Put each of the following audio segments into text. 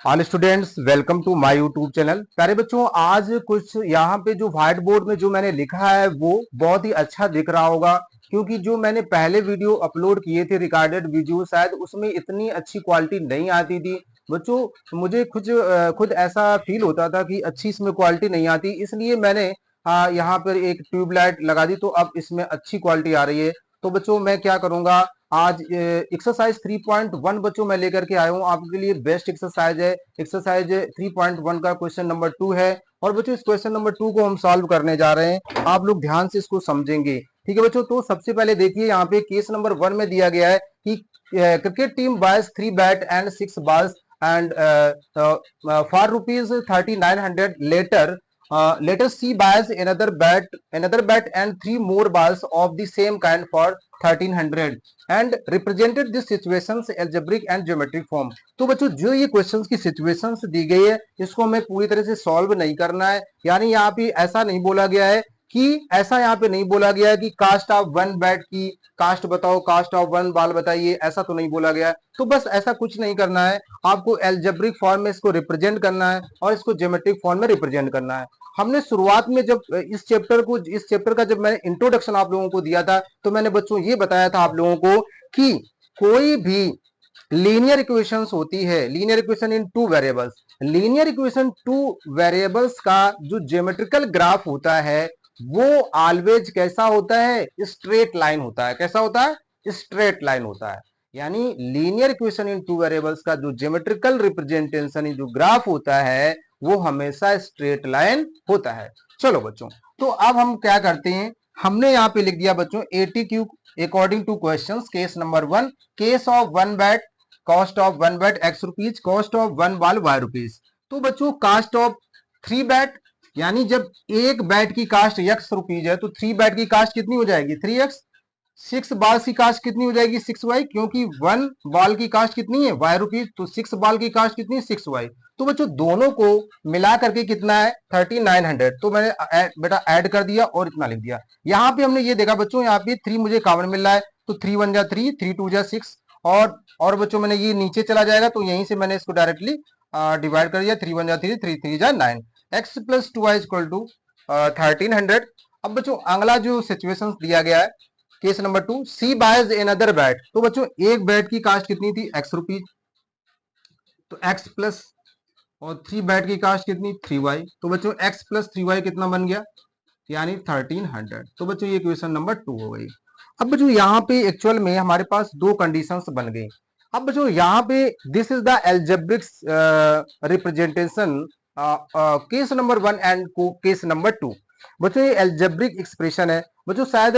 All students welcome to my YouTube channel. प्यारे बच्चों, आज कुछ यहाँ पे जो व्हाइट बोर्ड में जो मैंने लिखा है वो बहुत ही अच्छा दिख रहा होगा, क्योंकि जो मैंने पहले वीडियो अपलोड किए थे रिकॉर्डेड वीडियो, शायद उसमें इतनी अच्छी क्वालिटी नहीं आती थी बच्चों। मुझे खुद ऐसा फील होता था कि अच्छी इसमें क्वालिटी नहीं आती, इसलिए मैंने यहाँ पर एक ट्यूबलाइट लगा दी, तो अब इसमें अच्छी क्वालिटी आ रही है। तो बच्चों मैं क्या करूंगा, आज एक्सरसाइज 3.1 बच्चों मैं लेकर के आया हूं आपके लिए। बेस्ट एक्सरसाइज है, एक्सरसाइज 3.1 का क्वेश्चन नंबर 2 है। और बच्चों इस क्वेश्चन नंबर 2 को हम सॉल्व करने जा रहे हैं, आप लोग ध्यान से इसको समझेंगे। ठीक है बच्चों, तो सबसे पहले देखिए यहाँ पे केस नंबर 1 में दिया गया है कि cricket team buys 3 bat and 6 balls and for rupees 3900 later let us see buys another bat and 3 more balls of the same kind for 1300 and represented this situations algebraic and geometric form। तो बच्चों जो ये questions की situations दी गई है इसको हमें पूरी तरह से सॉल्व नहीं करना है। यानी यहाँ पे ऐसा नहीं बोला गया है कि ऐसा यहाँ पे नहीं बोला गया है कि कास्ट ऑफ वन बैट की कास्ट बताओ, कास्ट ऑफ वन बॉल बताइए, ऐसा तो नहीं बोला गया है। तो बस ऐसा कुछ नहीं करना है, आपको एल्जेब्रिक फॉर्म में इसको रिप्रेजेंट करना है और इसको ज्योमेट्रिक फॉर्म में रिप्रेजेंट करना है। हमने शुरुआत में जब इस चैप्टर का जब मैंने इंट्रोडक्शन आप लोगों को दिया था, तो मैंने बच्चों ये बताया था आप लोगों को कि कोई भी लीनियर इक्वेशंस होती है, linear equation in two variables, linear equation two variables का जो ज्योमेट्रिकल ग्राफ होता है वो ऑलवेज कैसा होता है, स्ट्रेट लाइन होता है। कैसा होता है? स्ट्रेट लाइन होता है। यानी linear equation in two variables का जो ज्योमेट्रिकल रिप्रेजेंटेशन जो ग्राफ होता है वो हमेशा स्ट्रेट लाइन होता है। चलो बच्चों, तो अब हम क्या करते हैं, हमने यहाँ पे लिख दिया बच्चों ATQ according to questions. Case number 1, case of one bat cost of one bat x rupees, cost of one ball y rupees. तो बच्चों कास्ट ऑफ 3 बैट, यानी जब एक बैट की कास्ट एक्स रुपीज है तो 3 बैट की कास्ट कितनी हो जाएगी? 3x। 6 बॉल की कास्ट कितनी हो जाएगी? 6y, क्योंकि वन बॉल की कास्ट कितनी है? वाई रुपीज, तो 6 बॉल की कास्ट कितनी है? 6y। तो बच्चों दोनों को मिला करके कितना है? 3900। तो मैंने बेटा ऐड कर दिया और इतना लिख दिया। यहाँ पे हमने ये देखा बच्चों, यहाँ पे 3 मुझे कॉमन मिल रहा है, तो 3 1 जा 3, 3 2 जा 6। और बच्चों मैंने ये नीचे चला जाएगा तो यहीं से मैंने इसको डायरेक्टली डिवाइड कर दिया। 3 1 जा 3, 3 3 जा 9, x plus 2y equal to 1300। अब बच्चों अगला जो सिचुएशन दिया गया है, केस नंबर 2, सी बायज अनदर बैट। तो बच्चों एक बैट की कास्ट कितनी थी? x रुपीज, तो x प्लस, और 3 बैट की कास्ट कितनी? 3y। तो बच्चों x प्लस 3y कितना बन गया? यानी 1300। तो बच्चों ये क्वेश्चन नंबर 2 हो गई। अब बच्चों यहाँ पे एक्चुअल में हमारे पास दो कंडीशंस बन गई। अब बच्चों यहाँ पे this is the algebraic representation case number 1 and case number 2। बच्चों ये एल्जेब्रिक एक्सप्रेशन है बच्चों। शायद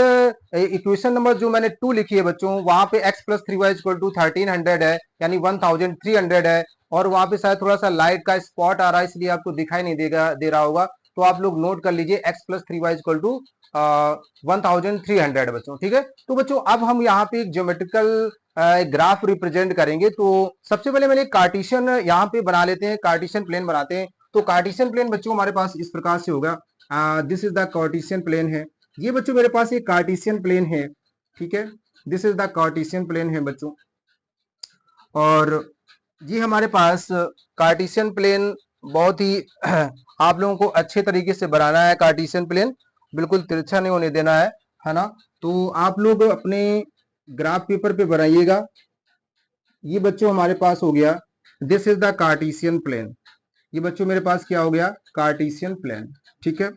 इक्वेशन नंबर जो मैंने 2 लिखी है बच्चों, वहां पे x plus 3y equal to 1300 है, यानी 1300 है। और वहां पे शायद थोड़ा सा लाइट का स्पॉट आ रहा है, इसलिए आपको दिखाई नहीं दे रहा होगा। तो आप लोग नोट कर लीजिए x plus 3y equal to 1300 बच्चों। ठीक है, तो बच्चों अब हम यहाँ पे एक ज्योमेट्रिकल ग्राफ रिप्रेजेंट करेंगे। तो सबसे पहले मैंने कार्टेशियन यहाँ पे बना लेते हैं, कार्टेशियन प्लेन बनाते हैं। तो कार्टेशियन प्लेन बच्चों हमारे पास इस प्रकार से होगा, this is the Cartesian plane है। ये बच्चों मेरे पास एक कार्टेशियन प्लेन है, ठीक है, this is the Cartesian plane है बच्चों। और ये हमारे पास कार्टेशियन प्लेन बहुत ही आप लोगों को अच्छे तरीके से बनाना है। कार्टेशियन प्लेन बिल्कुल तिरछा नहीं होने देना है ना। तो आप लोग अपने ग्राफ पेपर पे बनाइएगा। ये बच्चों हमारे पास हो गया, this is the Cartesian plane. ये बच्चों मेरे पास क्या हो गया? Cartesian plane. ठीक है,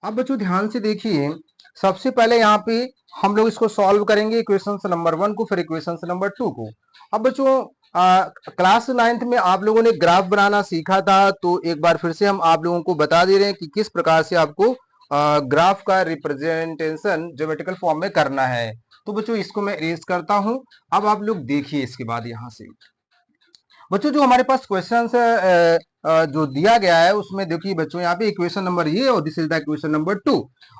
अब बच्चों ध्यान से देखिए, सबसे पहले यहाँ पे हम लोग इसको सॉल्व करेंगे, इक्वेशन नंबर 1 को, फिर इक्वेशन नंबर 2 को। अब बच्चों क्लास 9th में आप लोगों ने ग्राफ बनाना सीखा था, तो एक बार फिर से हम आप लोगों को बता दे रहे हैं कि किस प्रकार से आपको ग्राफ का रिप्रेजेंटेशन ज्योमेट्रिकल फॉर्म में करना है। तो बच्चों इसको मैं इरेज करता हूं। अब आप लोग देखिए इसके बाद यहां से बच्चों जो हमारे पास क्वेश्चन जो दिया गया है उसमें देखिए बच्चों, यहाँ पे इक्वेशन नंबर ये और this is the equation number 2।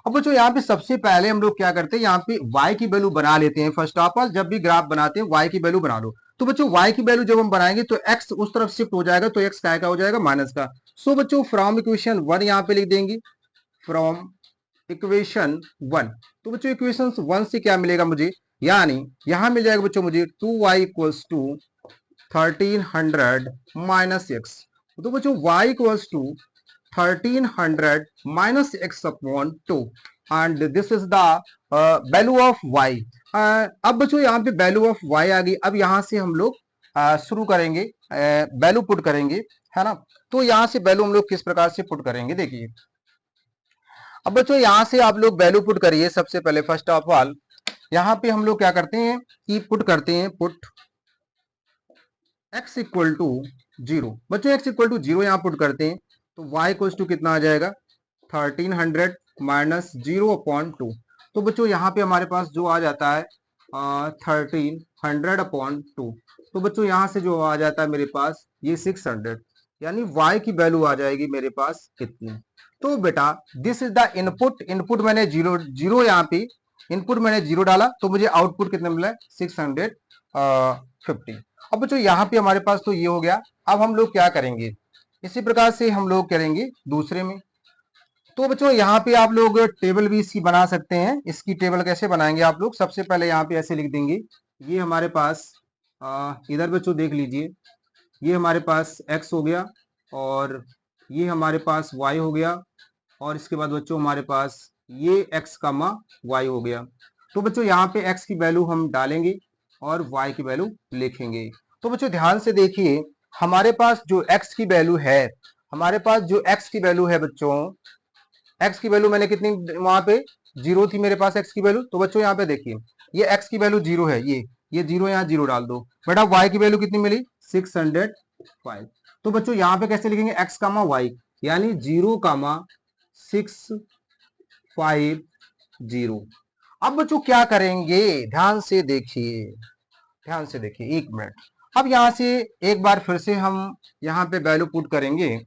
अब बच्चों यहाँ पे सबसे पहले हम लोग क्या करते हैं, यहाँ पे y की वैल्यू बना लेते हैं। फर्स्ट ऑफ ऑल जब भी ग्राफ बनाते हैं y की वैल्यू बना लो। तो बच्चों y की वैल्यू जब हम बनाएंगे तो x उस तरफ शिफ्ट हो जाएगा, तो x क्या हो जाएगा? माइनस का। सो बच्चों फ्रॉम इक्वेशन 1 यहाँ पे लिख देंगे, फ्रॉम इक्वेशन 1। तो बच्चों इक्वेशन 1 से क्या मिलेगा मुझे? यानी यहां मिल जाएगा बच्चों मुझे 2y equals to 1300 minus x. तो बच्चों y equals to 1300 minus x upon 2 and this is the value of y। अब बच्चों यहाँ पे वैल्यू ऑफ y आ गई। अब यहाँ से हम लोग शुरू करेंगे, वैल्यू पुट करेंगे, है ना। तो यहाँ से वैल्यू हम लोग किस प्रकार से पुट करेंगे, देखिए। अब बच्चों यहाँ से आप लोग वैल्यू पुट करिए। सबसे पहले फर्स्ट ऑफ ऑल यहाँ पे हम लोग क्या करते हैं कि पुट करते हैं, पुट x इक्वल टू 0। बच्चों x इक्वल टू 0 यहाँ पुट करते हैं तो y इक्वल टू कितना आ जाएगा, 1300 माइनस 0 अपॉन 2। तो बच्चों यहाँ पे हमारे पास जो आ जाता है 1300 अपॉन 2। तो बच्चों यहाँ से जो आ जाता है मेरे पास ये 600, यानी y की वैल्यू आ जाएगी मेरे पास कितनी। तो बेटा this is the input. Input मैंने जीरो यहाँ पे इनपुट मैंने 0 डाला तो मुझे आउटपुट कितना मिला है, 650। अब बच्चों यहाँ पे हमारे पास तो ये हो गया। अब हम लोग क्या करेंगे, इसी प्रकार से हम लोग करेंगे दूसरे में। तो बच्चों यहाँ पे आप लोग टेबल भी इसकी बना सकते हैं। इसकी टेबल कैसे बनाएंगे आप लोग, सबसे पहले यहाँ पे ऐसे लिख देंगे, ये हमारे पास इधर बच्चों देख लीजिए, ये हमारे पास x हो गया और ये हमारे पास y हो गया और इसके बाद बच्चों हमारे पास ये x कामा y हो गया। तो बच्चों यहाँ पे x की वैल्यू हम डालेंगे और y की वैल्यू लिखेंगे। तो बच्चों ध्यान से देखिए, हमारे पास जो x की वैल्यू है, हमारे पास जो x की वैल्यू है बच्चों, x की वैल्यू मैंने कितनी, वहां पे 0 थी मेरे पास x की वैल्यू। तो बच्चों यहाँ पे देखिए ये x की वैल्यू 0 है, ये 0 यहाँ 0 डाल दो बेटा। y की वैल्यू कितनी मिली, 605। तो बच्चों यहाँ पे कैसे लिखेंगे, x कामा y, यानी 0 कामा 650। अब बच्चों क्या करेंगे, ध्यान से देखिए, ध्यान से देखिए, एक मिनट। अब यहां से एक बार फिर से हम यहाँ पे वैल्यू पुट करेंगे।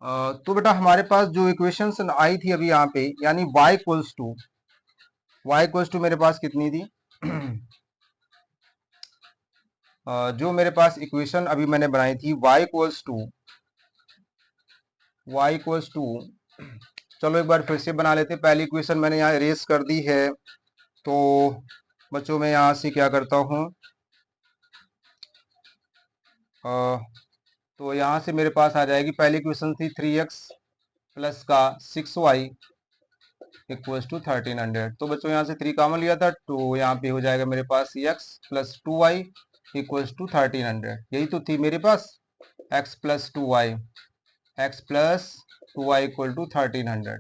तो बेटा हमारे पास जो इक्वेशन आई थी अभी यहाँ पे, यानी y इक्वल्स टू मेरे पास कितनी थी जो मेरे पास इक्वेशन अभी मैंने बनाई थी y इक्वल्स टू, चलो एक बार फिर से बना लेते। पहली इक्वेशन मैंने यहाँ इरेज कर दी है। तो बच्चों मैं यहाँ से क्या करता हूँ, तो यहाँ से मेरे पास आ जाएगी, पहली इक्वेशन थी 3x प्लस का 6y इक्वल्स टू 1300। तो बच्चों यहाँ से 3 कॉमन लिया था, तो यहाँ पे हो जाएगा मेरे पास x plus 2y equals to 1300। यही तो थी मेरे पास, x plus 2y equal to 1300।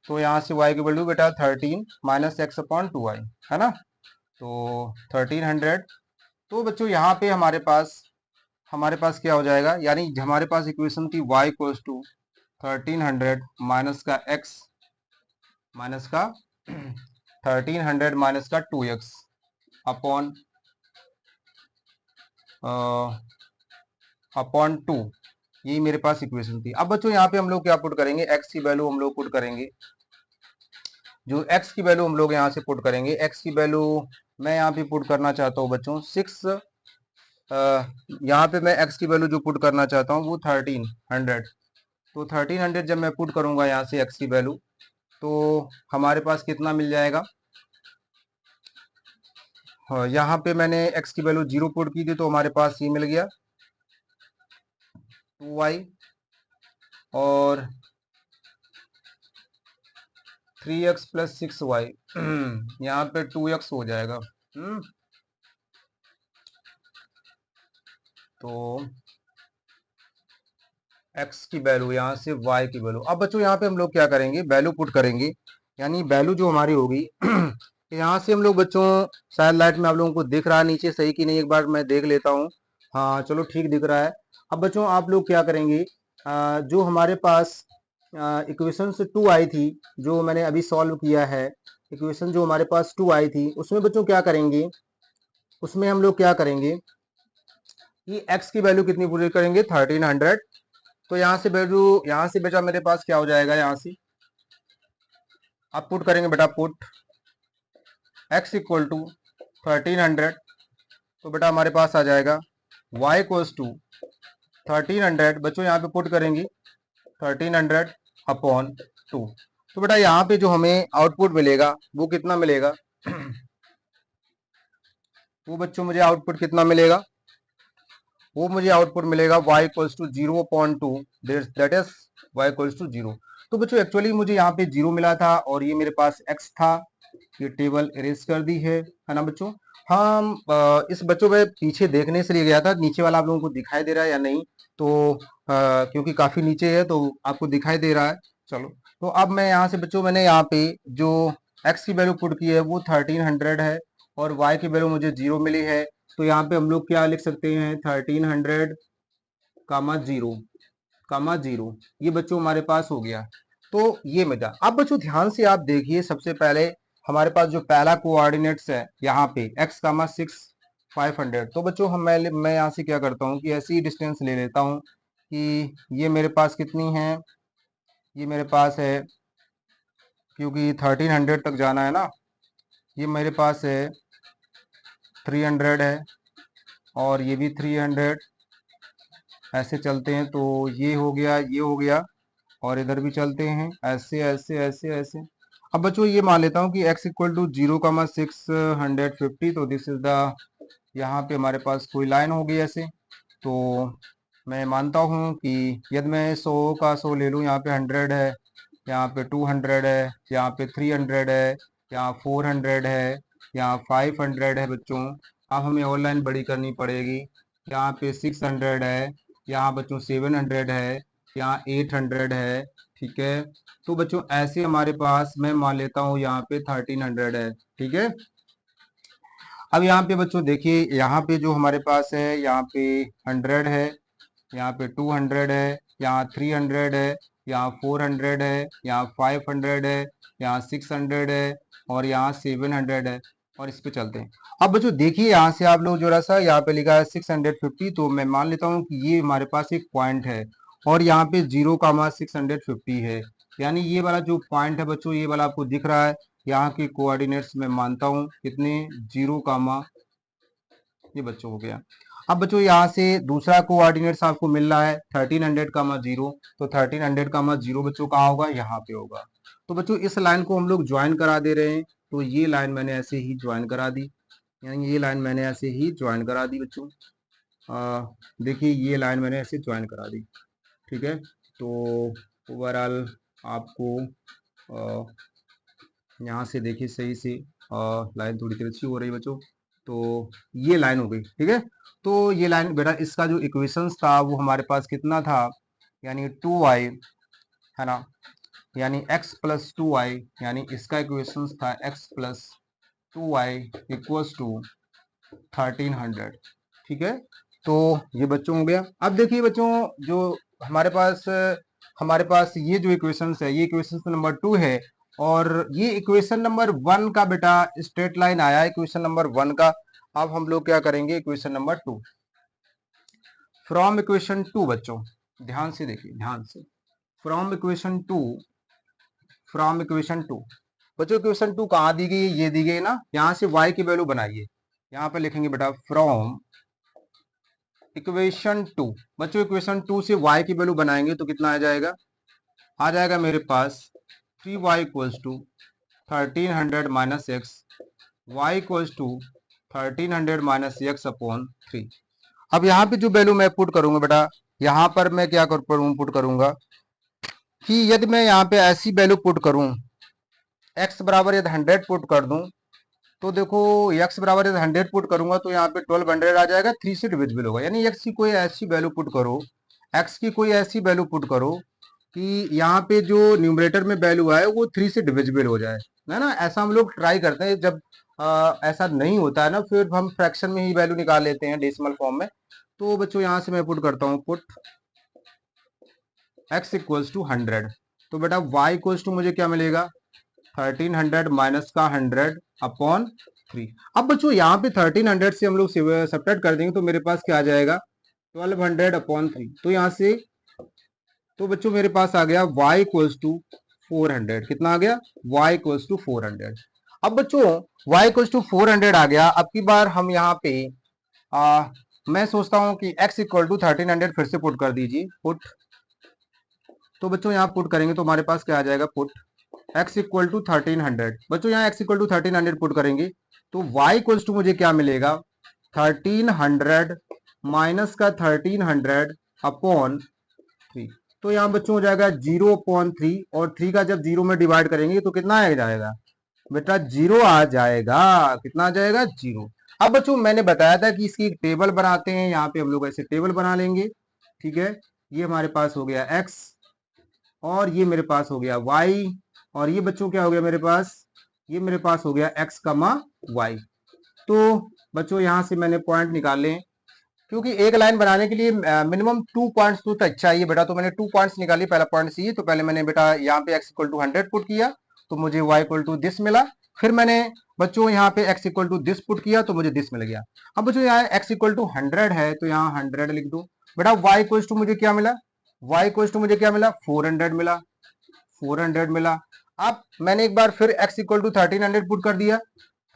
तो यहाँ से y की वैल्यू बेटा 13 माइनस एक्स अपॉन 2y, है ना। तो 1300। तो बच्चों यहाँ पे हमारे पास क्या हो जाएगा, यानी हमारे पास इक्वेशन थी y इक्वल्स टू 1300 माइनस का x माइनस का 1300 माइनस का 2x अपॉन 2। यही मेरे पास इक्वेशन थी। अब बच्चों यहाँ पे हम लोग क्या पुट करेंगे, x की वैल्यू हम लोग पुट करेंगे। जो x की वैल्यू हम लोग यहाँ से पुट करेंगे, x की वैल्यू मैं यहाँ पे पुट करना चाहता हूँ बच्चों 6। यहाँ पे मैं x की वैल्यू जो पुट करना चाहता हूँ वो 1300। तो 1300 जब मैं पुट करूंगा यहाँ से x की वैल्यू, तो हमारे पास कितना मिल जाएगा। हाँ, यहाँ पे मैंने x की वैल्यू 0 पुट की थी तो हमारे पास ये मिल गया 2y और 3x प्लस 6y। यहाँ पे 2x हो जाएगा। तो x की वैल्यू यहाँ से y की वैल्यू। अब बच्चों यहाँ पे हम लोग क्या करेंगे, वैल्यू पुट करेंगे, यानी वैल्यू जो हमारी होगी यहाँ से हम लोग बच्चों, शायद लाइट में आप लोगों को दिख रहा है नीचे सही कि नहीं, एक बार मैं देख लेता हूँ। हाँ चलो ठीक दिख रहा है। अब बच्चों आप लोग क्या करेंगे, जो हमारे पास इक्वेशन से 2 आई थी, जो मैंने अभी सॉल्व किया है, इक्वेशन जो हमारे पास 2 आई थी, उसमें बच्चों क्या करेंगे, उसमें हम लोग क्या करेंगे कि x की वैल्यू कितनी पूरी करेंगे, 1300। तो यहाँ से वैल्यू, यहाँ से बेटा मेरे पास क्या हो जाएगा, यहाँ से आप पुट करेंगे बेटा, पुट x इक्वल टू 1300। तो बेटा हमारे पास आ जाएगा y इक्वल्स टू 1300। बच्चों यहाँ पे पुट करेंगे 1300 अपॉन 2। तो बेटा यहाँ पे जो हमें आउटपुट मिलेगा वो कितना मिलेगा वो बच्चों मुझे आउटपुट कितना मिलेगा, वो मुझे आउटपुट मिलेगा y equals to 0.2, that is y equals to 0। तो बच्चों एक्चुअली मुझे यहाँ पे 0 मिला था और ये मेरे पास x था, ये टेबल इरेज कर दी है ना बच्चों। हम इस बच्चों में पीछे देखने से लिए गया था, नीचे वाला आप लोगों को दिखाई दे रहा है या नहीं, तो क्योंकि काफी नीचे है तो आपको दिखाई दे रहा है। चलो, तो अब मैं यहाँ से बच्चों मैंने यहाँ पे जो x की वैल्यू पुट की है वो 1300 है और y की वैल्यू मुझे 0 मिली है। तो यहाँ पे हम लोग क्या लिख सकते हैं, 1300 कामा 0 कामा 0, ये बच्चों हमारे पास हो गया। तो ये मजा। अब बच्चों ध्यान से आप देखिए, सबसे पहले हमारे पास जो पहला कोऑर्डिनेट्स है यहाँ पे x कामा 6 500। तो बच्चों मैं यहाँ से क्या करता हूँ कि ऐसी डिस्टेंस ले लेता हूँ कि ये मेरे पास कितनी है, ये मेरे पास है, क्योंकि 1300 तक जाना है ना, ये मेरे पास है 300 है और ये भी 300, ऐसे चलते हैं तो ये हो गया, ये हो गया और इधर भी चलते हैं ऐसे ऐसे ऐसे ऐसे। अब बच्चों ये मान लेता हूँ कि x इक्वल टू 0,650, तो दिस इज द, यहाँ पे हमारे पास कोई लाइन होगी ऐसे। तो मैं मानता हूँ कि यदि मैं 100 का 100 ले लूँ, यहाँ पे 100 है, यहाँ पे 200 है, यहाँ पे 300 है, यहाँ 400 है, यहाँ 500 है बच्चों। अब हमें और लाइन बड़ी करनी पड़ेगी, यहाँ पे 600 है, यहाँ बच्चों 700 है, यहाँ 800 है, ठीक है। तो बच्चों ऐसे हमारे पास मैं मान लेता हूँ यहाँ पे 1300 है, ठीक है। अब यहाँ पे बच्चों देखिए, यहाँ पे जो हमारे पास है, यहाँ पे 100 है, यहाँ पे 200 है, यहाँ 300 है, यहाँ 400 है, यहाँ 500 है, यहाँ 600 है और यहाँ 700 है और इस पे चलते हैं। अब बच्चों देखिए, यहाँ से आप लोग जो सा यहाँ पे लिखा है 650, तो मैं मान लेता हूँ कि ये हमारे पास एक पॉइंट है और यहाँ पे 0,650 है, यानी ये वाला जो पॉइंट है बच्चों, ये वाला आपको दिख रहा है। यहाँ के कोऑर्डिनेट्स मैं मानता हूँ कितने, 0, ये बच्चों हो गया। अब बच्चों यहाँ से दूसरा कोऑर्डिनेट्स आपको मिल रहा है 1300, 0, तो 1300, 0 बच्चों कहाँ होगा, यहाँ पे होगा। तो बच्चों इस लाइन को हम लोग ज्वाइन करा दे रहे हैं, तो ये लाइन मैंने ऐसे ही ज्वाइन करा दी, यानी ये लाइन मैंने ऐसे ही ज्वाइन करा दी बच्चों। देखिए ये लाइन मैंने ऐसे ज्वाइन करा दी, ठीक है। तो ओवरऑल आपको यहाँ से देखिए सही से लाइन थोड़ी तिरछी हो रही है बच्चों, तो ये लाइन हो गई, ठीक है। तो ये लाइन बेटा, इसका जो इक्वेशंस था वो हमारे पास कितना था, यानी 2y है ना, यानी x प्लस 2y, यानी इसका इक्वेशंस था x plus 2y equals to 1300, ठीक है। तो ये बच्चों हो गया। अब देखिए बच्चों, जो हमारे पास ये जो इक्वेशंस है, ये इक्वेशंस नंबर 2 है और ये इक्वेशन नंबर 1 का बेटा स्ट्रेट लाइन आया है इक्वेशन नंबर 1 का। अब हम लोग क्या करेंगे, इक्वेशन नंबर 2 फ्रॉम इक्वेशन 2 बच्चों ध्यान से देखिए, ध्यान से, फ्रॉम इक्वेशन 2, फ्रॉम इक्वेशन 2 बच्चों, इक्वेशन 2 कहाँ दी गई है, ये दी गई ना, यहाँ से y की वैल्यू बनाइए, यहाँ पे लिखेंगे बेटा फ्रॉम इक्वेशन 2। बच्चों इक्वेशन 2 से y की वैल्यू बनाएंगे तो कितना आ जाएगा मेरे पास 3y equals to 1300 minus x, y equals to 1300 minus x upon 3। अब यहाँ पे जो वैल्यू मैं पुट करूंगा बेटा, यहाँ पर मैं क्या पुट करूंगा कि यदि मैं यहाँ पे ऐसी वैल्यू पुट करूं, x बराबर यदि 100 पुट कर दूं, तो देखो x बराबर यदि 100 पुट करूंगा तो यहाँ पे 1200 आ जाएगा, 3 से डिविजिबल होगा, यानी x की कोई ऐसी वैल्यू पुट करो, x की कोई ऐसी वैल्यू पुट करो कि यहाँ पे जो न्यूमरेटर में वैल्यू आए वो 3 से डिविजिबल हो जाए, है ना। ऐसा हम लोग ट्राई करते हैं, जब ऐसा नहीं होता है ना, फिर हम फ्रैक्शन में ही वैल्यू निकाल लेते हैं डेसिमल फॉर्म में। तो बच्चों यहाँ से मैं पुट करता हूँ, पुट x इक्वल्स टू 100, तो बेटा y इक्वल्स टू मुझे क्या मिलेगा, 1300 माइनस का 100 अपॉन 3। अब बच्चों यहाँ पे 1300 से हम लोग सब्ट्रैक्ट कर देंगे तो मेरे पास क्या आ जाएगा, 1200 अपॉन 3। तो यहाँ से, तो बच्चों मेरे पास आ गया y इक्वल्स टू 400, कितना आ गया, y इक्वल्स टू 400। अब बच्चों y इक्वल्स टू 400 आ गया। अब की बार हम यहाँ पे मैं सोचता हूँ कि x इक्वल टू 1300 फिर से पुट कर दीजिए, पुट। तो बच्चों यहाँ पुट करेंगे तो हमारे पास क्या आ जाएगा, पुट x इक्वल टू 1300। बच्चों यहाँ x इक्वल टू 1300 पुट करेंगे तो y इक्वल्स टू मुझे क्या मिलेगा, 1300 माइनस का 1300 अपॉन 3। तो यहाँ बच्चों हो जाएगा 0/3, और 3 का जब 0 में डिवाइड करेंगे तो कितना आ जाएगा बेटा, 0 आ जाएगा। कितना आ जाएगा, 0। अब बच्चों मैंने बताया था कि इसकी एक टेबल बनाते हैं, यहाँ पे हम लोग ऐसे टेबल बना लेंगे। ठीक है, ये हमारे पास हो गया x, और ये मेरे पास हो गया y, और ये बच्चों क्या हो गया मेरे पास, ये मेरे पास हो गया x, y। तो बच्चों यहां से मैंने पॉइंट निकाले, क्योंकि एक लाइन बनाने के लिए मिनिमम 2 पॉइंट्स तो चाहिए बेटा। तो मैंने 2 पॉइंट्स निकाली। पहला पॉइंट सी, तो पहले मैंने बेटा यहाँ पे x इक्वल टू 100 पुट किया, तो मुझे y इक्वल टू दिस मिला। फिर मैंने बच्चों यहाँ पे x equal to this put किया, तो मुझे दिस मिल गया। अब बच्चों यहाँ x इक्वल टू 100 है, तो यहाँ 100 लिख दो बेटा। y इक्वल टू मुझे क्या मिला, y इक्वल टू मुझे क्या मिला, 400 मिला, 400 मिला। अब मैंने एक बार फिर x इक्वल टू 1300 पुट कर दिया,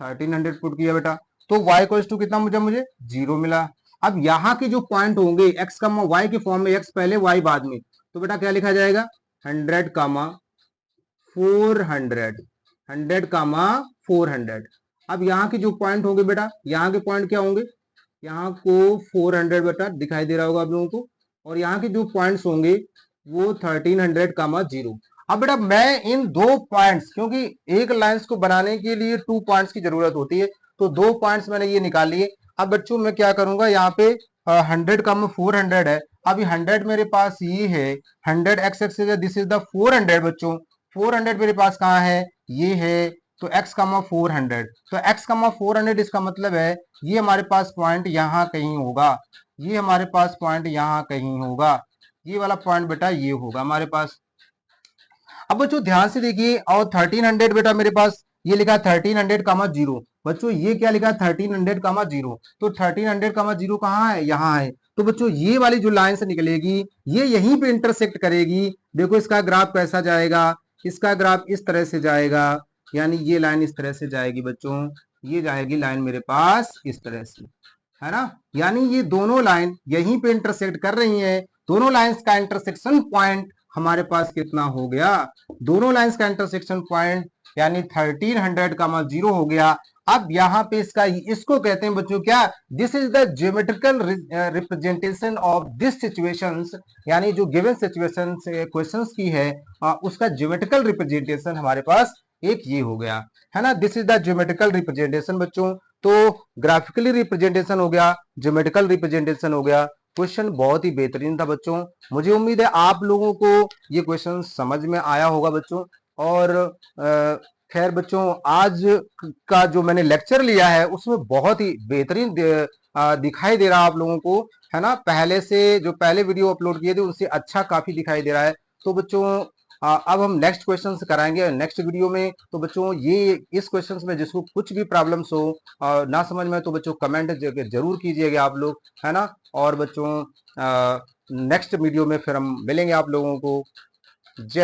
1300 पुट किया बेटा, तो y इक्वल टू कितना मुझे 0 मिला। अब यहाँ के जो पॉइंट होंगे x कमा y के फॉर्म में, x पहले y बाद में, तो बेटा क्या लिखा जाएगा, 100 कामा 400, 100 कामा 400। अब यहाँ के जो पॉइंट होंगे बेटा, यहाँ के पॉइंट क्या होंगे, यहाँ को 400 बेटा दिखाई दे रहा होगा आप लोगों को, और यहाँ के जो पॉइंट्स होंगे वो 1300 कामा 0। अब बेटा मैं इन दो पॉइंट्स, क्योंकि एक लाइंस को बनाने के लिए 2 पॉइंट्स की जरूरत होती है, तो 2 पॉइंट्स मैंने ये निकाल लिए। अब बच्चों मैं क्या करूंगा, यहाँ पे 100 कामा 400 है। अब ये 100 मेरे पास ये है, 100 x एक्सिस है, दिस इज द 400 बच्चों। 400 मेरे पास कहाँ है, ये है, तो x कामा 400, तो x कामा 400 इसका मतलब है ये हमारे पास पॉइंट यहाँ कहीं होगा, ये हमारे पास पॉइंट यहाँ कहीं होगा, ये वाला पॉइंट बेटा ये होगा हमारे पास। अब बच्चों ध्यान से देखिए, और 1300 बेटा मेरे पास ये लिखा 1300 कामा 0। बच्चों ये क्या लिखा, 1300 कामा 0, तो 1300 कामा 0 कहाँ है, यहाँ है। तो बच्चों ये वाली जो लाइन से निकलेगी ये यहीं पे इंटरसेक्ट करेगी। देखो इसका ग्राफ कैसा जाएगा, इसका ग्राफ इस तरह से जाएगा, यानी ये लाइन इस तरह से जाएगी बच्चों, ये जाएगी लाइन मेरे पास इस तरह से, है ना। यानी ये दोनों लाइन यहीं पे इंटरसेक्ट कर रही हैं। दोनों लाइंस का इंटरसेक्शन पॉइंट हमारे पास कितना हो गया, दोनों लाइंस का इंटरसेक्शन पॉइंट यानी 1300 का 0 हो गया। अब यहाँ पे इसको कहते हैं बच्चों क्या, this is the geometrical representation of this situations, यानी जो गिवन सिचुएशन क्वेश्चंस की है उसका ज्योमेट्रिकल रिप्रेजेंटेशन हमारे पास एक ये हो गया, है ना। This is the geometrical representation बच्चों। तो ग्राफिकली रिप्रेजेंटेशन हो गया, ज्योमेट्रिकल रिप्रेजेंटेशन हो गया। क्वेश्चन बहुत ही बेहतरीन था बच्चों। मुझे उम्मीद है आप लोगों को ये क्वेश्चन समझ में आया होगा बच्चों। और खैर बच्चों आज का जो मैंने लेक्चर लिया है उसमें बहुत ही बेहतरीन दिखाई दे रहा है आप लोगों को, है ना। पहले से जो पहले वीडियो अपलोड किए थे उनसे अच्छा काफी दिखाई दे रहा है। तो बच्चों अब हम नेक्स्ट क्वेश्चन कराएंगे नेक्स्ट वीडियो में। तो बच्चों ये इस क्वेश्चन में जिसको कुछ भी प्रॉब्लम्स हो ना समझ में, तो बच्चों कमेंट जरूर कीजिएगा आप लोग, है ना। और बच्चों नेक्स्ट वीडियो में फिर हम मिलेंगे आप लोगों को। जय